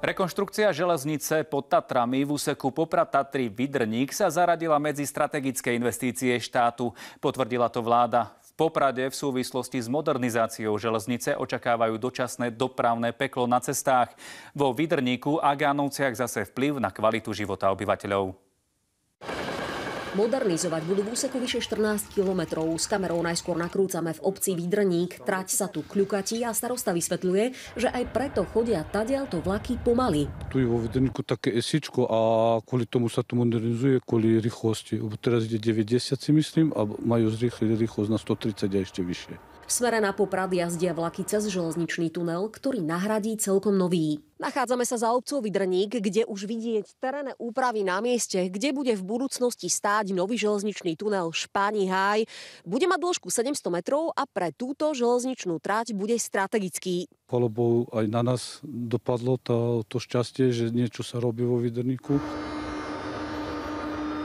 Rekonštrukcia železnice pod Tatrami v úseku Poprad-Tatry-Vydrník sa zaradila medzi strategické investície štátu. Potvrdila to vláda. V Poprade v súvislosti s modernizáciou železnice očakávajú dočasné dopravné peklo na cestách. Vo Vydrníku a Gánovciach zase vplyv na kvalitu života obyvateľov. Modernizovať budú v úseku vyše 14 kilometrov. S kamerou najskôr nakrúcame v obci Vydrník. Trať sa tu kľukatí a starosta vysvetľuje, že aj preto chodia tadiaľto vlaky pomaly. Tu je vo Vydrníku také esičko a kvôli tomu sa to modernizuje, kvôli rýchlosti. Teraz ide 90 si myslím a majú zrýchliť rýchlosť na 130 a ešte vyššie. V smere na Poprad jazdia vlaky cez železničný tunel, ktorý nahradí celkom nový. Nachádzame sa za obcov Vydrník, kde už vidieť terénne úpravy na mieste, kde bude v budúcnosti stáť nový železničný tunel Špáni Háj. Bude mať dĺžku 700 metrov a pre túto železničnú trať bude strategický. Chvála Bohu, aj na nás dopadlo to šťastie, že niečo sa robí vo Vydrníku.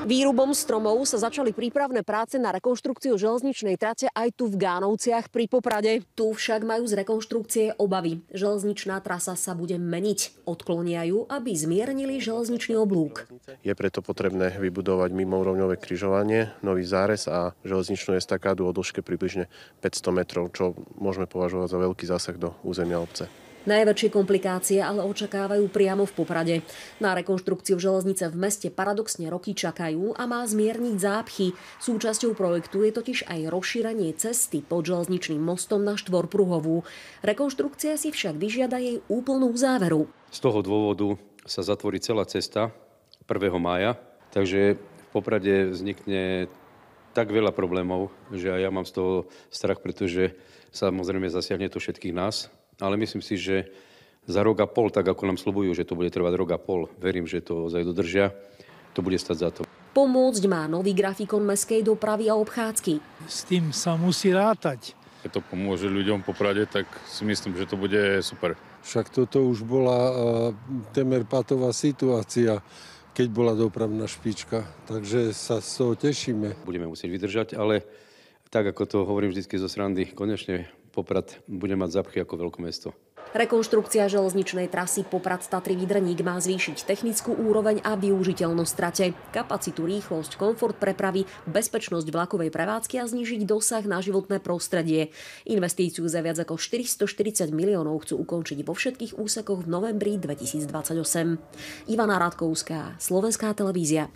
Výrubom stromov sa začali prípravné práce na rekonštrukciu železničnej trate aj tu v Gánovciach pri Poprade. Tu však majú z rekonštrukcie obavy. Železničná trasa sa bude meniť. Odklonia ju, aby zmiernili železničný oblúk. Je preto potrebné vybudovať mimourovňové križovanie, nový zárez a železničnú estakádu o dĺžke približne 500 metrov, čo môžeme považovať za veľký zásah do územia obce. Najväčšie komplikácie ale očakávajú priamo v Poprade. Na rekonštrukciu železnice v meste paradoxne roky čakajú a má zmierniť zápchy. Súčasťou projektu je totiž aj rozšírenie cesty pod železničným mostom na štvorpruhovú. Rekonštrukcia si však vyžiada jej úplnú záveru. Z toho dôvodu sa zatvorí celá cesta 1. mája, takže v Poprade vznikne tak veľa problémov, že aj ja mám z toho strach, pretože samozrejme zasiahne to všetkých nás. Ale myslím si, že za rok a pol, tak ako nám sľubujú, že to bude trvať rok a pol, verím, že to ozaj dodržia, to bude stať za to. Pomôcť má nový grafikon mestskej dopravy a obchádzky. S tým sa musí rátať. Keď to pomôže ľuďom v Poprade, tak si myslím, že to bude super. Však toto už bola temer patová situácia, keď bola dopravná špička, takže sa z toho tešíme. Budeme musieť vydržať, ale tak ako to hovorím vždy zo srandy, konečne Poprad bude mať zápchy ako veľkomesto. Rekonštrukcia železničnej trasy Poprad-Tatry-Vydrník má zvýšiť technickú úroveň a využiteľnosť trate, kapacitu, rýchlosť, komfort prepravy, bezpečnosť vlakovej prevádzky a znížiť dosah na životné prostredie. Investíciu za viac ako 440 miliónov chcú ukončiť vo všetkých úsekoch v novembri 2028. Ivana Radkovská, Slovenská televízia.